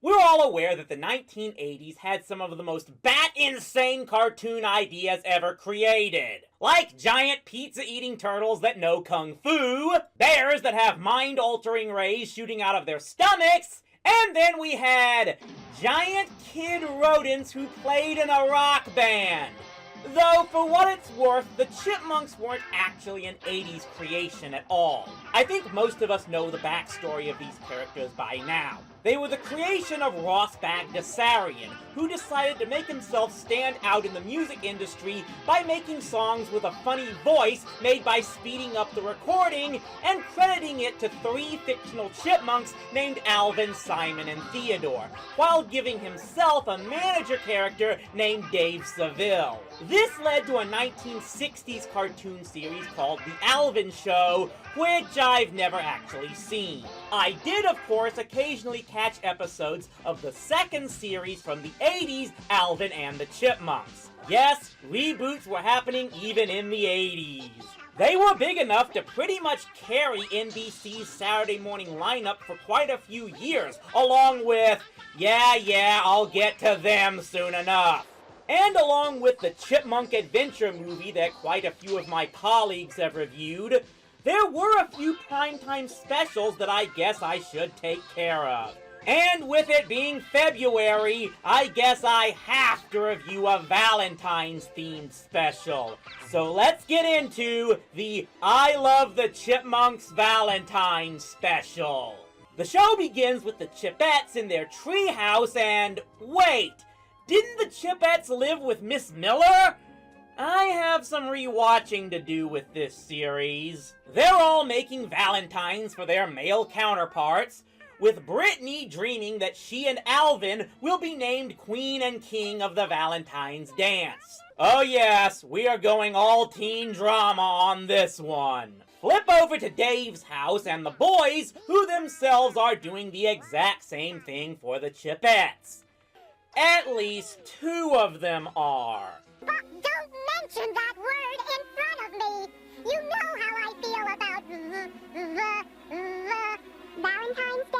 We're all aware that the 1980s had some of the most bat-insane cartoon ideas ever created. Like giant pizza-eating turtles that know kung fu, bears that have mind-altering rays shooting out of their stomachs, and then we had giant kid rodents who played in a rock band. Though, for what it's worth, the Chipmunks weren't actually an 80s creation at all. I think most of us know the backstory of these characters by now. They were the creation of Ross Bagdasarian, who decided to make himself stand out in the music industry by making songs with a funny voice made by speeding up the recording and crediting it to 3 fictional chipmunks named Alvin, Simon, and Theodore, while giving himself a manager character named Dave Seville. This led to a 1960s cartoon series called The Alvin Show, which I've never actually seen. I did, of course, occasionally catch episodes of the second series from the 80s, Alvin and the Chipmunks. Yes, reboots were happening even in the 80s. They were big enough to pretty much carry NBC's Saturday morning lineup for quite a few years, along with, yeah, I'll get to them soon enough. And along with the Chipmunk Adventure movie that quite a few of my colleagues have reviewed, there were a few primetime specials that I guess I should take care of. And with it being February, I guess I have to review a Valentine's themed special. So let's get into the I Love the Chipmunks Valentine special. The show begins with the Chipettes in their treehouse and wait, didn't the Chipettes live with Miss Miller? I have some rewatching to do with this series. They're all making Valentines for their male counterparts, with Brittany dreaming that she and Alvin will be named Queen and King of the Valentine's Dance. Oh yes, we are going all teen drama on this one. Flip over to Dave's house and the boys, who themselves are doing the exact same thing for the Chipettes. At least 2 of them are. But don't mention that word in front of me. You know how I feel about Valentine's Day.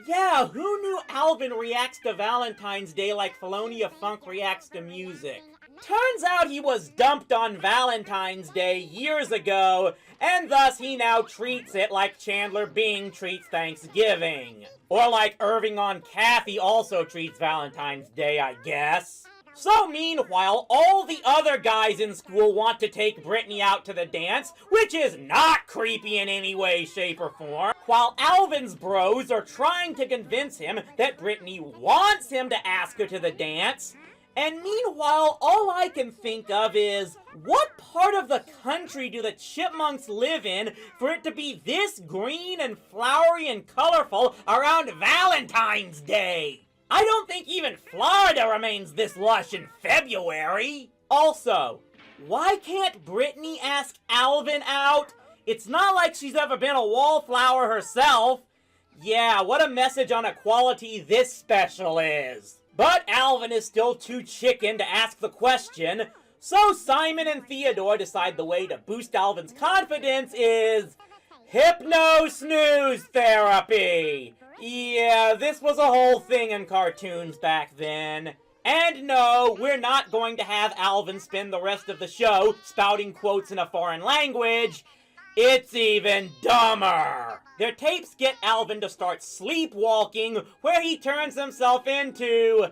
Yeah, who knew Alvin reacts to Valentine's Day like Felonia Funk reacts to music? Turns out he was dumped on Valentine's Day years ago, and thus he now treats it like Chandler Bing treats Thanksgiving. Or like Irving on Kathy also treats Valentine's Day, I guess. So meanwhile, all the other guys in school want to take Brittany out to the dance, which is not creepy in any way, shape, or form, while Alvin's bros are trying to convince him that Brittany wants him to ask her to the dance. And meanwhile, all I can think of is, what part of the country do the Chipmunks live in for it to be this green and flowery and colorful around Valentine's Day? I don't think even Florida remains this lush in February. Also, why can't Brittany ask Alvin out? It's not like she's ever been a wallflower herself. Yeah, what a message on equality this special is. But Alvin is still too chicken to ask the question, so Simon and Theodore decide the way to boost Alvin's confidence is hypno-snooze therapy. Yeah, this was a whole thing in cartoons back then. And no, we're not going to have Alvin spend the rest of the show spouting quotes in a foreign language. It's even dumber! Their tapes get Alvin to start sleepwalking, where he turns himself into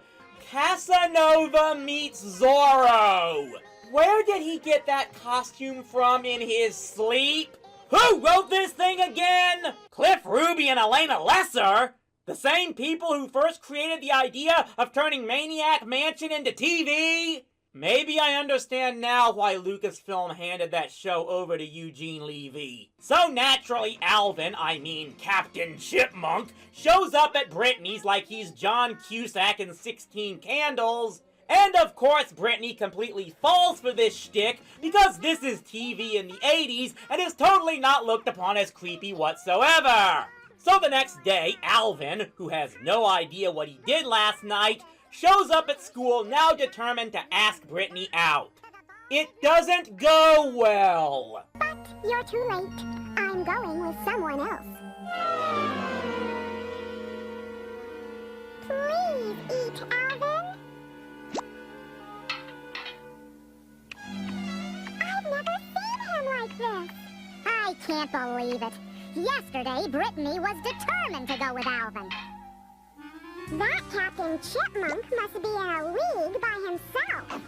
Casanova meets Zorro. Where did he get that costume from in his sleep? Who wrote this thing again? Cliff Ruby and Elena Lesser? The same people who first created the idea of turning Maniac Mansion into TV? Maybe I understand now why Lucasfilm handed that show over to Eugene Levy. So naturally, Alvin, I mean Captain Chipmunk, shows up at Brittany's like he's John Cusack in 16 Candles. And of course, Brittany completely falls for this shtick because this is TV in the 80s and is totally not looked upon as creepy whatsoever. So the next day, Alvin, who has no idea what he did last night, shows up at school now determined to ask Brittany out. It doesn't go well. But you're too late. I'm going with someone else. Please eat, Alvin. I've never seen him like this. I can't believe it. Yesterday, Brittany was determined to go with Alvin. That Captain Chipmunk must be in a league by himself.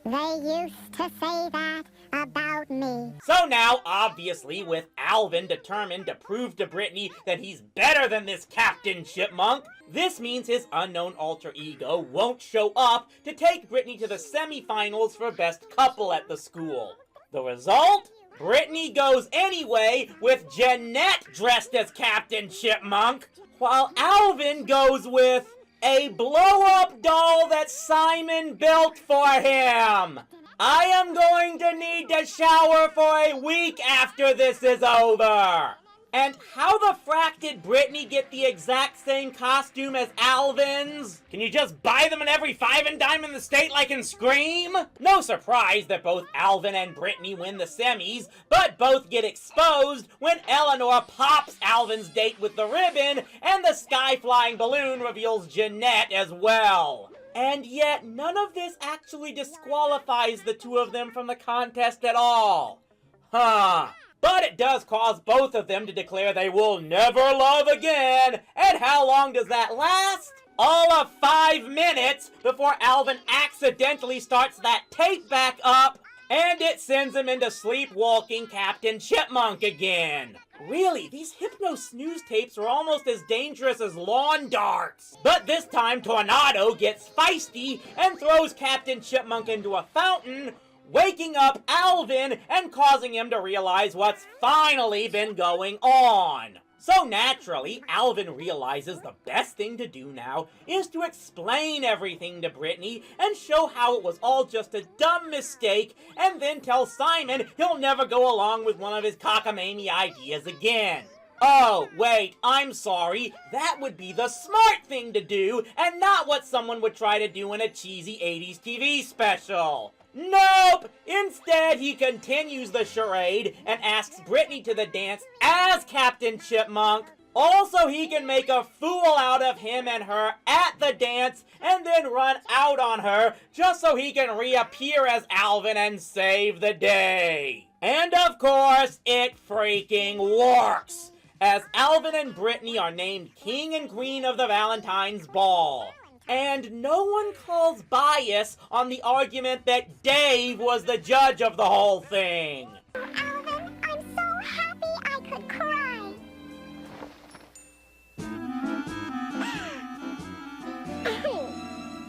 They used to say that about me. So now, obviously, with Alvin determined to prove to Brittany that he's better than this Captain Chipmunk, this means his unknown alter ego won't show up to take Brittany to the semifinals for best couple at the school. The result? Brittany goes anyway with Jeanette dressed as Captain Chipmunk, while Alvin goes with a blow-up doll that Simon built for him. I am going to need to shower for a week after this is over. And how the frack did Brittany get the exact same costume as Alvin's? Can you just buy them in every five and dime in the state like in Scream? No surprise that both Alvin and Brittany win the semis, but both get exposed when Eleanor pops Alvin's date with the ribbon and the sky-flying balloon reveals Jeanette as well. And yet, none of this actually disqualifies the two of them from the contest at all. Huh. But it does cause both of them to declare they will never love again. And how long does that last? All of 5 minutes before Alvin accidentally starts that tape back up, and it sends him into sleepwalking Captain Chipmunk again. Really, these hypno-snooze tapes are almost as dangerous as lawn darts. But this time, Tornado gets feisty and throws Captain Chipmunk into a fountain, waking up Alvin and causing him to realize what's finally been going on. So naturally, Alvin realizes the best thing to do now is to explain everything to Brittany and show how it was all just a dumb mistake, and then tell Simon he'll never go along with one of his cockamamie ideas again. Oh, wait, I'm sorry. That would be the smart thing to do, and not what someone would try to do in a cheesy 80s TV special. Nope! Instead, he continues the charade and asks Brittany to the dance as Captain Chipmunk. Also, he can make a fool out of him and her at the dance and then run out on her just so he can reappear as Alvin and save the day. And of course, it freaking works, as Alvin and Brittany are named King and Queen of the Valentine's Ball. And no one calls bias on the argument that Dave was the judge of the whole thing. Alvin, I'm so happy I could cry.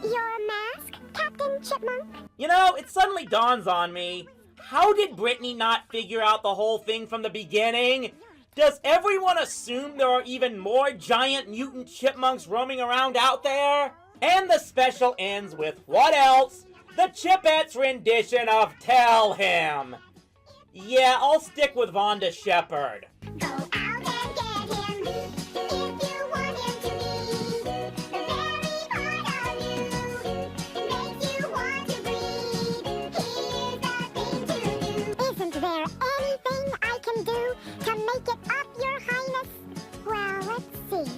Your mask, Captain Chipmunk? You know, it suddenly dawns on me. How did Brittany not figure out the whole thing from the beginning? Does everyone assume there are even more giant mutant chipmunks roaming around out there? And the special ends with what else? The Chipettes' rendition of Tell Him. Yeah, I'll stick with Vonda Shepard. Go out and get him if you want him to be the very part of you. Makes you want to breathe. Here's the thing to do. Isn't there anything I can do to make it up, Your Highness? Well, let's see.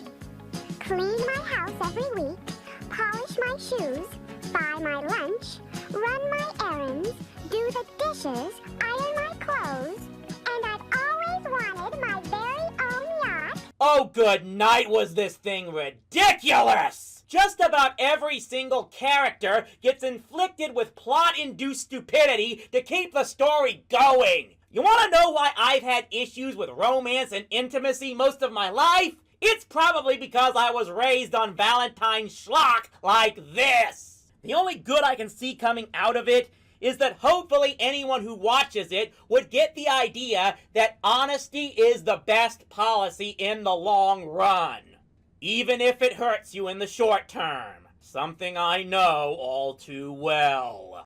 Clean my house every week. Polish my shoes, buy my lunch, run my errands, do the dishes, iron my clothes, and I've always wanted my very own yacht. Oh, good night, was this thing ridiculous! Just about every single character gets inflicted with plot-induced stupidity to keep the story going. You want to know why I've had issues with romance and intimacy most of my life? It's probably because I was raised on Valentine schlock like this. The only good I can see coming out of it is that hopefully anyone who watches it would get the idea that honesty is the best policy in the long run, even if it hurts you in the short term. Something I know all too well.